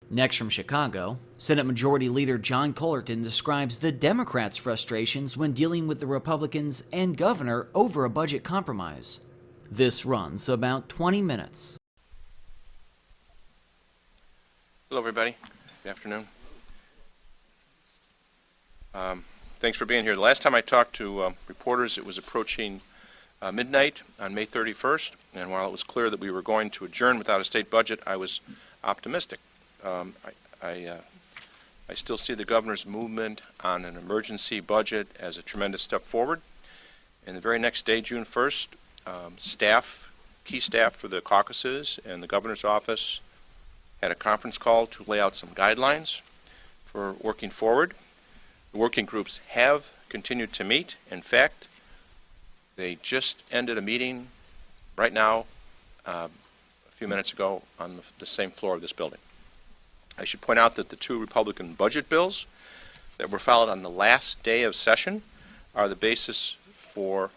Next from Chicago, Senate Majority Leader John Cullerton describes the Democrats' frustrations when dealing with the Republicans and governor over a budget compromise. This runs about 20 minutes. Hello, everybody. Good afternoon. Thanks for being here. The last time I talked to reporters, it was approaching midnight on May 31st, and while it was clear that we were going to adjourn without a state budget, I was optimistic. I still see the governor's movement on an emergency budget as a tremendous step forward. And the very next day, June 1st, key staff for the caucuses and the governor's office had a conference call to lay out some guidelines for working forward. The working groups have continued to meet. In fact, they just ended a meeting right now, a few minutes ago, on the same floor of this building. I should point out that the two Republican budget bills that were filed on the last day of session are the basis for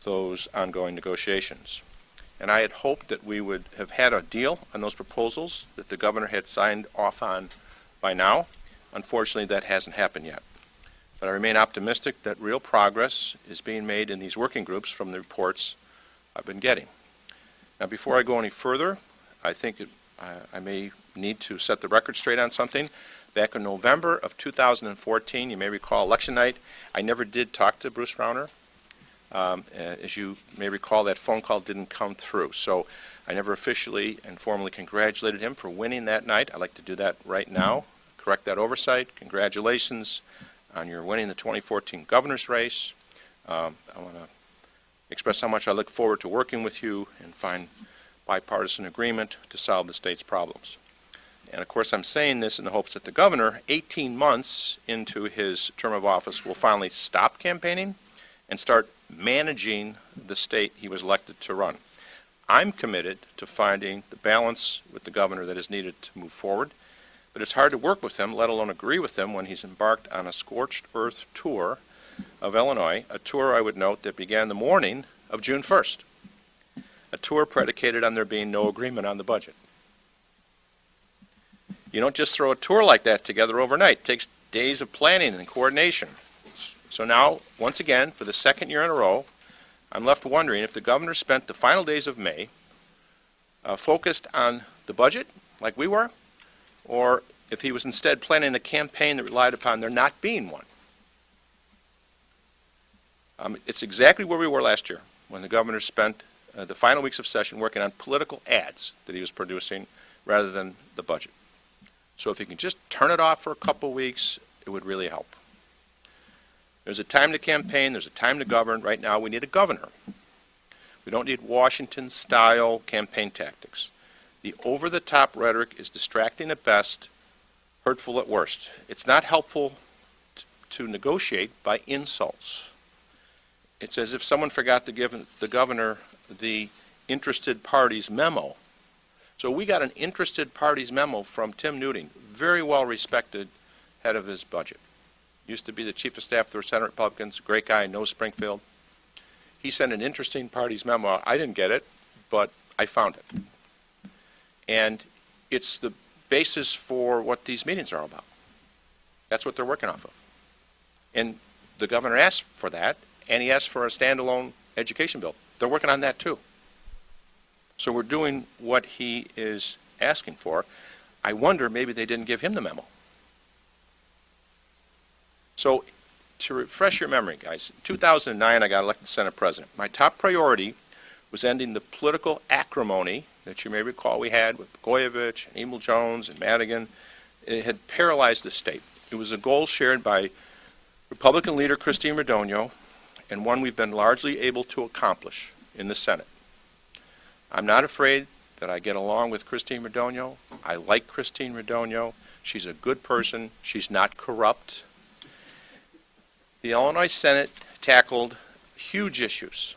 those ongoing negotiations. And I had hoped that we would have had a deal on those proposals that the governor had signed off on by now. Unfortunately, that hasn't happened yet. But I remain optimistic that real progress is being made in these working groups from the reports I've been getting. Now, before I go any further, I think I may need to set the record straight on something. Back in November of 2014, you may recall election night, I never did talk to Bruce Rauner. As you may recall, that phone call didn't come through. So I never officially and formally congratulated him for winning that night. I'd like to do that right now, correct that oversight. Congratulations on your winning the 2014 governor's race. I want to express how much I look forward to working with you and find bipartisan agreement to solve the state's problems. And of course, I'm saying this in the hopes that the governor, 18 months into his term of office, will finally stop campaigning and start managing the state he was elected to run. I'm committed to finding the balance with the governor that is needed to move forward, but it's hard to work with him, let alone agree with him, when he's embarked on a scorched earth tour of Illinois, a tour, I would note, that began the morning of June 1st, a tour predicated on there being no agreement on the budget. You don't just throw a tour like that together overnight. It takes days of planning and coordination. So now, once again, for the second year in a row, I'm left wondering if the governor spent the final days of May focused on the budget, like we were, or if he was instead planning a campaign that relied upon there not being one. It's exactly where we were last year, when the governor spent the final weeks of session working on political ads that he was producing rather than the budget. So if he can just turn it off for a couple weeks, it would really help. There's a time to campaign, there's a time to govern. Right now we need a governor. We don't need Washington-style campaign tactics. The over-the-top rhetoric is distracting at best, hurtful at worst. It's not helpful to negotiate by insults. It's as if someone forgot to give the governor the interested parties memo. So we got an interested parties memo from Tim Newting, very well-respected head of his budget. Used to be the chief of staff for Senate Republicans, great guy, knows Springfield. He sent an interesting parties memo. I didn't get it, but I found it. And it's the basis for what these meetings are all about. That's what they're working off of. And the governor asked for that, and he asked for a standalone education bill. They're working on that too. So we're doing what he is asking for. I wonder maybe they didn't give him the memo. So to refresh your memory, guys, in 2009 I got elected Senate President. My top priority was ending the political acrimony that you may recall we had with Blagojevich and Emil Jones and Madigan. It had paralyzed the state. It was a goal shared by Republican leader Christine Radogno, and one we've been largely able to accomplish in the Senate. I'm not afraid that I get along with Christine Radogno. I like Christine Radogno. She's a good person. She's not corrupt. The Illinois Senate tackled huge issues,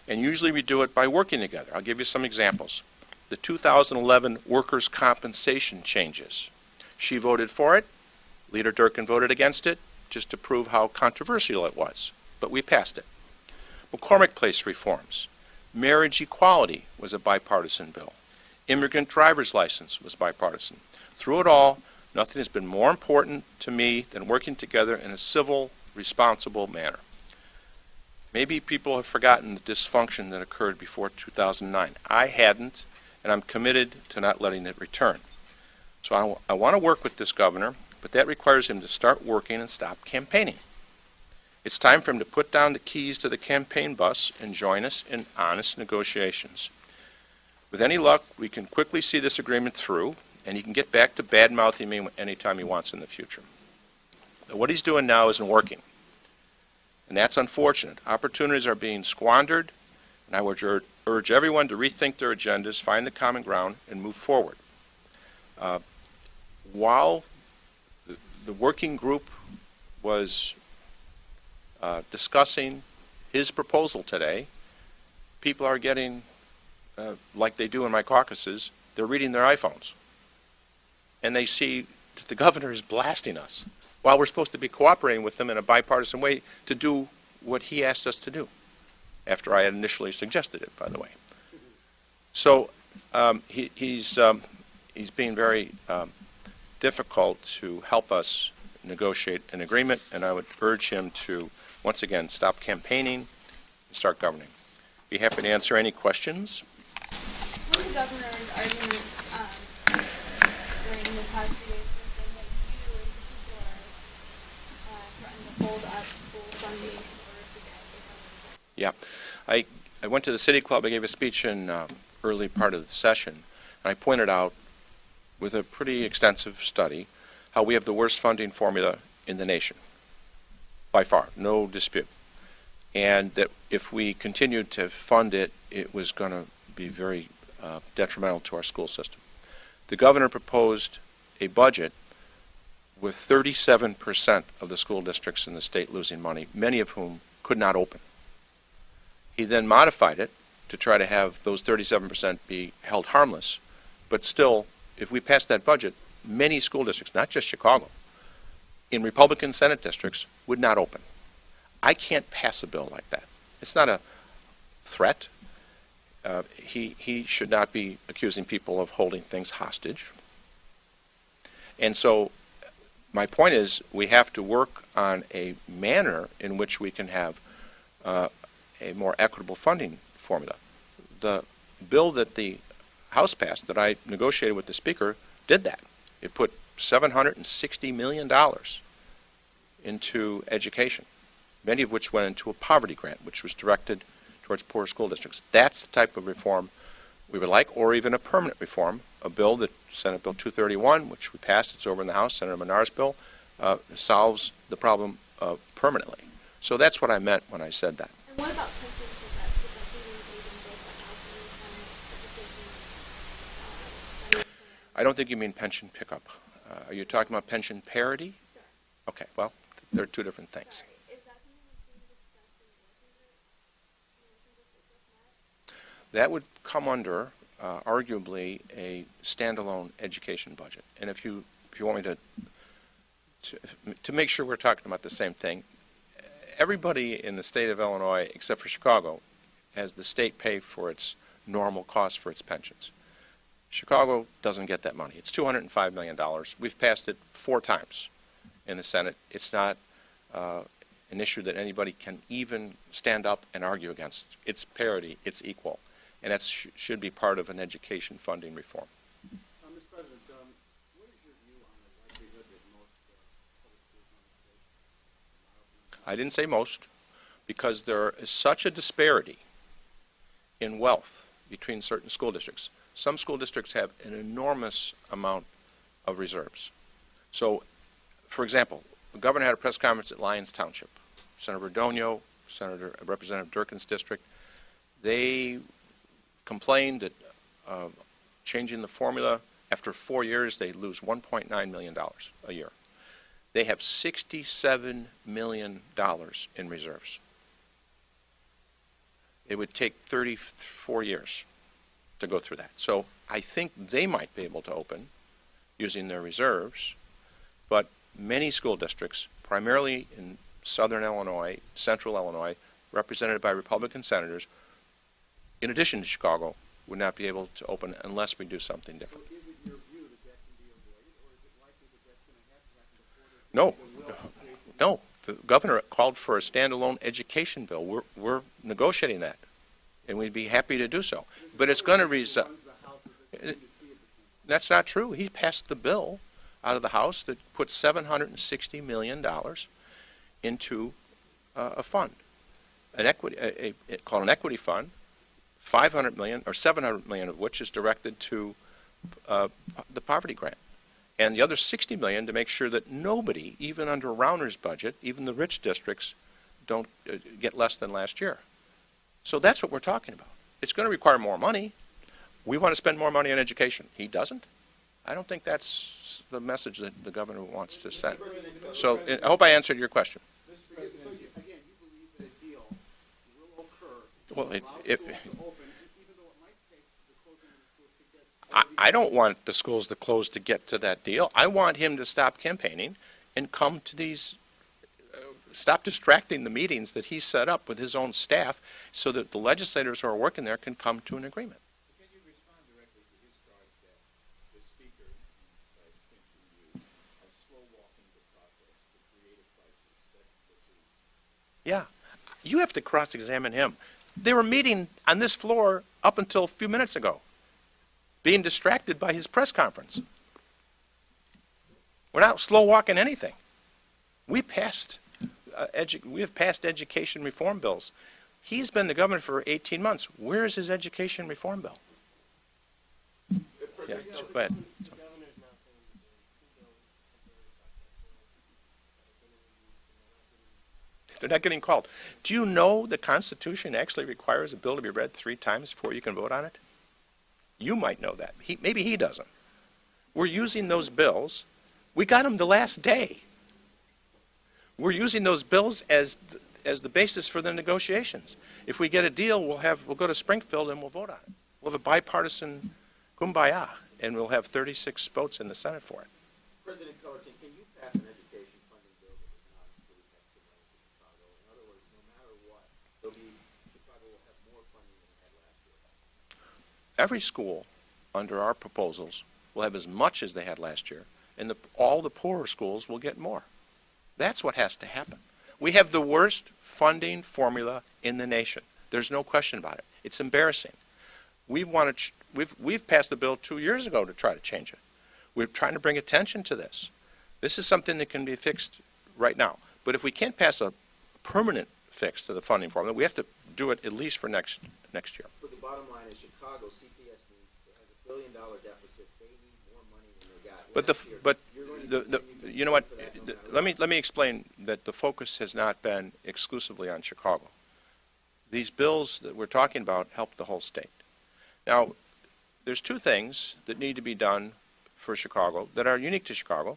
and usually we do it by working together. I'll give you some examples. The 2011 workers' compensation changes. She voted for it. Leader Durkin voted against it, just to prove how controversial it was. But we passed it. McCormick Place reforms. Marriage equality was a bipartisan bill. Immigrant driver's license was bipartisan. Through it all, nothing has been more important to me than working together in a civil, responsible manner. Maybe people have forgotten the dysfunction that occurred before 2009. I hadn't, and I'm committed to not letting it return. So I want to work with this governor, but that requires him to start working and stop campaigning. It's time for him to put down the keys to the campaign bus and join us in honest negotiations. With any luck, we can quickly see this agreement through, and he can get back to bad-mouthing me anytime he wants in the future. But what he's doing now isn't working, and that's unfortunate. Opportunities are being squandered, and I would urge everyone to rethink their agendas, find the common ground, and move forward. While the working group was discussing his proposal today, people are getting, like they do in my caucuses, they're reading their iPhones. And they see that the governor is blasting us while we're supposed to be cooperating with him in a bipartisan way to do what he asked us to do, after I had initially suggested it, by the way. So he's being very difficult to help us negotiate an agreement, and I would urge him to, once again, stop campaigning and start governing. Be happy to answer any questions. One of the governor's arguments during the past few days has been that you, in particular, threatened to hold up school funding in order to get a funding. Yeah. I went to the City Club. I gave a speech in early part of the session, and I pointed out, with a pretty extensive study, how we have the worst funding formula in the nation, by far, no dispute. And that if we continued to fund it, it was going to be very detrimental to our school system. The governor proposed a budget with 37% of the school districts in the state losing money, many of whom could not open. He then modified it to try to have those 37% be held harmless, but still, if we passed that budget, many school districts, not just Chicago, in Republican Senate districts would not open. I can't pass a bill like that. It's not a threat. He should not be accusing people of holding things hostage. And so my point is we have to work on a manner in which we can have a more equitable funding formula. The bill that the House passed that I negotiated with the Speaker did that. It put $760 million into education, many of which went into a poverty grant, which was directed towards poor school districts. That's the type of reform we would like, or even a permanent reform, a bill that Senate Bill 231, which we passed, it's over in the House, Senator Menard's bill, solves the problem permanently. So that's what I meant when I said that. And what about pension pickups? Would that be included in both the House and the Senate? I don't think you mean pension pickup. Are you talking about pension parity? Sure. Okay, well, they're two different things. Sorry. Is that something that's being discussed in working groups? That would come under, arguably, a standalone education budget. And if you want me to make sure we're talking about the same thing, everybody in the state of Illinois, except for Chicago, has the state pay for its normal costs for its pensions. Chicago doesn't get that money. It's $205 million. We've passed it 4 times in the Senate. It's not an issue that anybody can even stand up and argue against. It's parity. It's equal. And that should be part of an education funding reform. Mr. President, what is your view on the likelihood that most public schools in the state are not open? I didn't say most, because there is such a disparity in wealth between certain school districts. Some school districts have an enormous amount of reserves. So, for example, the governor had a press conference at Lyons Township. Senator Verdonio, Representative Durkin's district, they complained that changing the formula, after 4 years, they lose $1.9 million a year. They have $67 million in reserves. It would take 34 years to go through that. So I think they might be able to open using their reserves, but many school districts, primarily in southern Illinois, central Illinois, represented by Republican senators, in addition to Chicago, would not be able to open unless we do something different. So is it your view that that can be avoided, or is it likely that that's going to have to happen before there's No, the will to create the no. The governor called for a standalone education bill. We're negotiating that, and we'd be happy to do so. But it's going to result. runs the House or doesn't seem to see it the same way? That's not true. He passed the bill out of the House that puts $760 million into a fund, an equity, called an equity fund, 500 million or 700 million of which is directed to the poverty grant, and the other 60 million to make sure that nobody, even under Rauner's budget, even the rich districts, don't get less than last year. So that's what we're talking about. It's going to require more money. We want to spend more money on education. He doesn't. I don't think that's the message that the governor wants to send. So I hope I answered your question. So again, you believe that a deal will occur Well, to allow if schools to open, even though it might take the closing of the schools to get. I don't want the schools to close to get to that deal. I want him to stop campaigning and come to these, stop distracting the meetings that he set up with his own staff so that the legislators who are working there can come to an agreement. Can you respond directly to his charge that the Speaker, and by extension you, are slow-walking the process to create a crisis that this is? Yeah, you have to cross-examine him. They were meeting on this floor up until a few minutes ago, being distracted by his press conference. We're not slow-walking anything. We have passed education reform bills. He's been the governor for 18 months. Where is his education reform bill? Yeah, go ahead. They're not getting called. Do you know the Constitution actually requires a bill to be read 3 times before you can vote on it? You might know that. Maybe he doesn't. We're using those bills. We got them the last day. We're using those bills as the basis for the negotiations. If we get a deal, we'll go to Springfield and we'll vote on it. We'll have a bipartisan kumbaya, and we'll have 36 votes in the Senate for it. President Cullerton, can you pass an education funding bill that does not include extra money for Chicago? In other words, no matter what, Chicago will have more funding than it had last year. Every school under our proposals will have as much as they had last year, and all the poorer schools will get more. That's what has to happen. We have the worst funding formula in the nation. There's no question about it. It's embarrassing. We've passed the bill 2 years ago to try to change it. We're trying to bring attention to this. This is something that can be fixed right now. But if we can't pass a permanent fix to the funding formula, we have to do it at least for next year. But the bottom line is Chicago CPS has $1 billion deficit. They need more money than they got last year. You know what? Let me explain that the focus has not been exclusively on Chicago. These bills that we're talking about help the whole state. Now, there's 2 things that need to be done for Chicago that are unique to Chicago.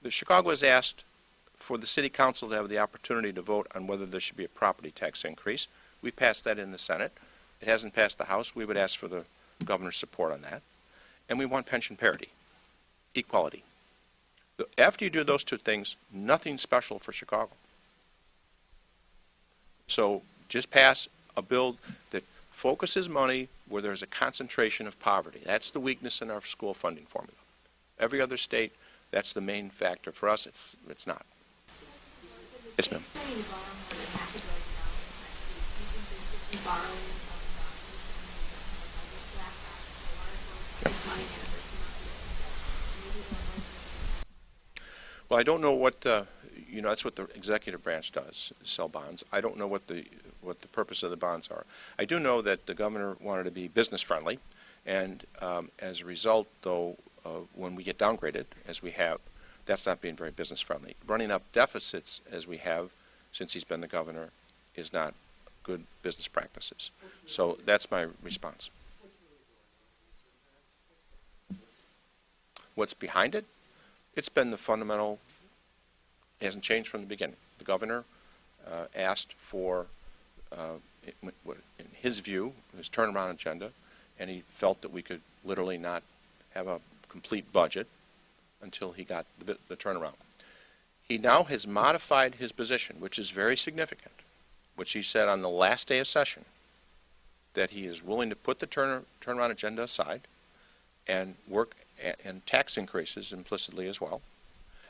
Chicago has asked for the city council to have the opportunity to vote on whether there should be a property tax increase. We passed that in the Senate. It hasn't passed the House. We would ask for the governor's support on that. And we want pension parity, equality. After you do those 2 things, nothing special for Chicago. So just pass a bill that focuses money where there's a concentration of poverty. That's the weakness in our school funding formula. Every other state, that's the main factor. For us, it's not. Yes, ma'am. Well, I don't know what that's what the executive branch does, sell bonds. I don't know what the purpose of the bonds are. I do know that the governor wanted to be business friendly, and as a result, though, when we get downgraded, as we have, that's not being very business friendly. Running up deficits as we have since he's been the governor is not good business practices. So that's my response. What's behind it? It's been the fundamental, it hasn't changed from the beginning. The governor asked for, in his view, his turnaround agenda, and he felt that we could literally not have a complete budget until he got the turnaround. He now has modified his position, which is very significant, which he said on the last day of session. that he is willing to put the turnaround agenda aside and work, and tax increases implicitly as well,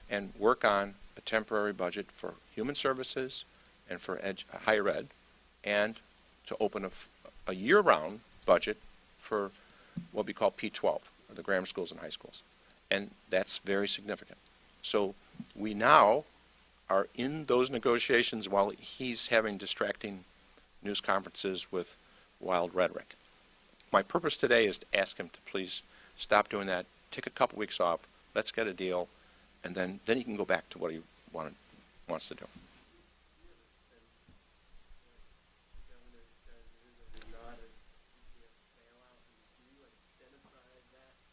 and work on a temporary budget for human services and for higher ed, and to open a year-round budget for what we call P12, or the grammar schools and high schools. And that's very significant. So we now are in those negotiations while he's having distracting news conferences with wild rhetoric. My purpose today is to ask him to please stop doing that, take a couple weeks off, let's get a deal, and then he can go back to what he wants to do.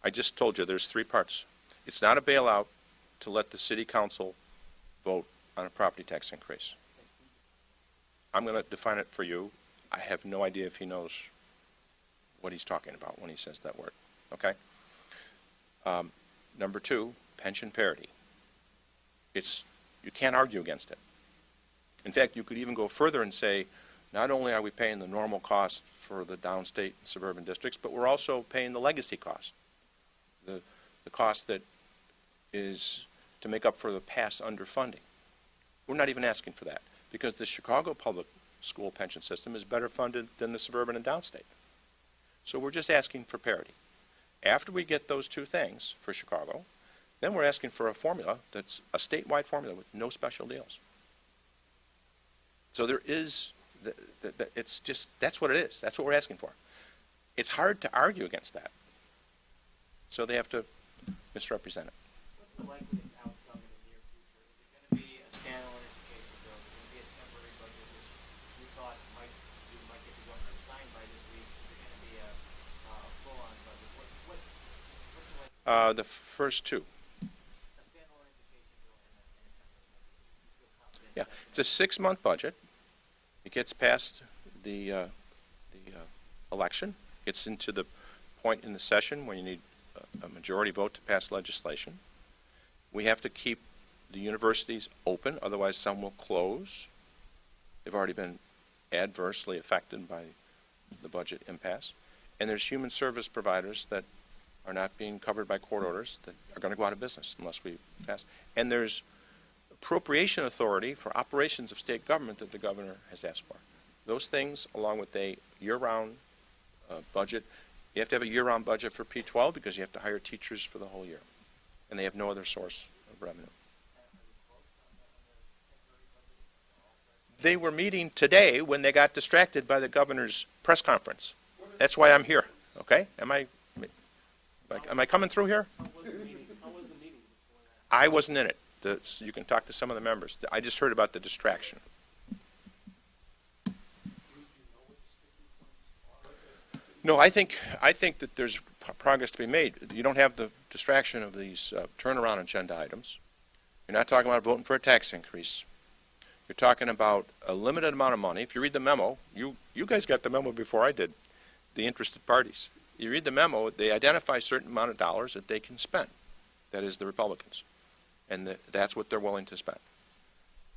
I just told you there's three parts. It's not a bailout to let the city council vote on a property tax increase. I'm going to define it for you. I have no idea if he knows what he's talking about when he says that word. Okay? Number two, pension parity. You can't argue against it. In fact, you could even go further and say, not only are we paying the normal cost for the downstate and suburban districts, but we're also paying the legacy cost. The cost that is to make up for the past underfunding. We're not even asking for that, because the Chicago public school pension system is better funded than the suburban and downstate. So we're just asking for parity. After we get those two things for Chicago, then we're asking for a formula that's a statewide formula with no special deals. So there is, it's just, that's what it is. That's what we're asking for. It's hard to argue against that. So they have to misrepresent it. What's the likeliest outcome in the near future? Is it going to be a standalone education bill? Is it going to be a temporary budget, which we thought we might get the governor to sign by this week? Is it going to be a full-on budget? What's the likelihood? The first two. A standalone education bill and a temporary budget. You feel confident? Yeah, it's a 6-month budget. It gets past the election, gets into the point in the session when you need a majority vote to pass legislation. We have to keep the universities open, otherwise some will close. They've already been adversely affected by the budget impasse. And there's human service providers that are not being covered by court orders that are going to go out of business unless we pass. And there's appropriation authority for operations of state government that the governor has asked for. Those things, along with a year-round budget. You have to have a year-round budget for P12 because you have to hire teachers for the whole year. And they have no other source of revenue. They were meeting today when they got distracted by the governor's press conference. That's why I'm here. Okay? Am I coming through here? How was the meeting before that? I wasn't in it. So you can talk to some of the members. I just heard about the distraction. No, I think that there's progress to be made. You don't have the distraction of these turnaround agenda items. You're not talking about voting for a tax increase. You're talking about a limited amount of money. If you read the memo, you guys got the memo before I did, the interested parties. You read the memo, they identify a certain amount of dollars that they can spend. That is the Republicans. And that's what they're willing to spend.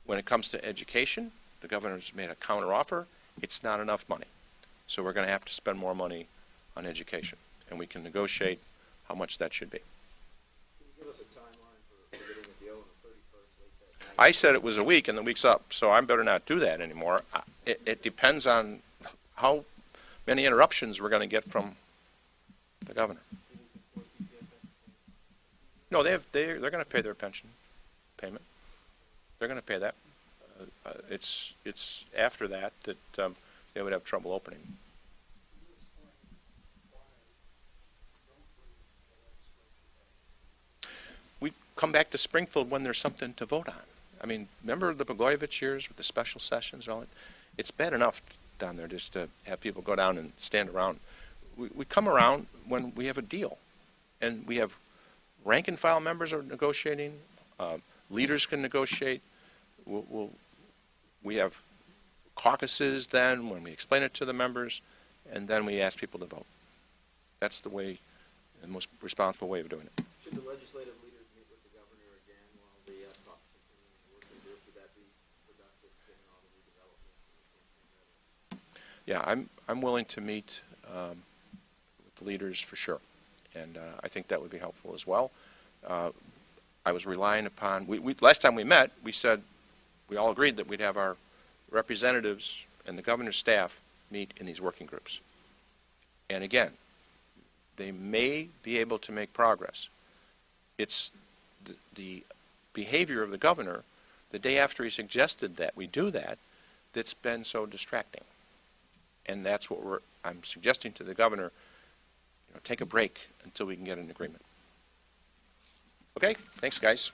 When it comes to education, the governor's made a counteroffer. It's not enough money. So we're going to have to spend more money on education, and we can negotiate how much that should be. Can you give us a timeline for getting a deal on the 31st late that night? I said it was a week, and the week's up, so I better not do that anymore. It depends on how many interruptions we're going to get from the governor. No, they're going to pay their pension payment. They're going to pay that. It's after that they would have trouble opening. We come back to Springfield when there's something to vote on. I mean, remember the Blagojevich years with the special sessions and all that? It's bad enough down there just to have people go down and stand around. We come around when we have a deal. And we have rank and file members are negotiating. Leaders can negotiate. We have caucuses then when we explain it to the members, and then we ask people to vote. That's the most responsible way of doing it. Should the legislative leaders meet with the governor again while the talks continue in the working group? Would that be productive given all the new developments and the campaign rhetoric? yeah, I'm willing to meet with the leaders for sure, and I think that would be helpful as well. I was relying upon, last time we met, we said, we all agreed that we'd have our representatives and the governor's staff meet in these working groups. And again, they may be able to make progress. It's the behavior of the governor the day after he suggested that we do that that's been so distracting. And that's what I'm suggesting to the governor, take a break until we can get an agreement. Okay, thanks guys.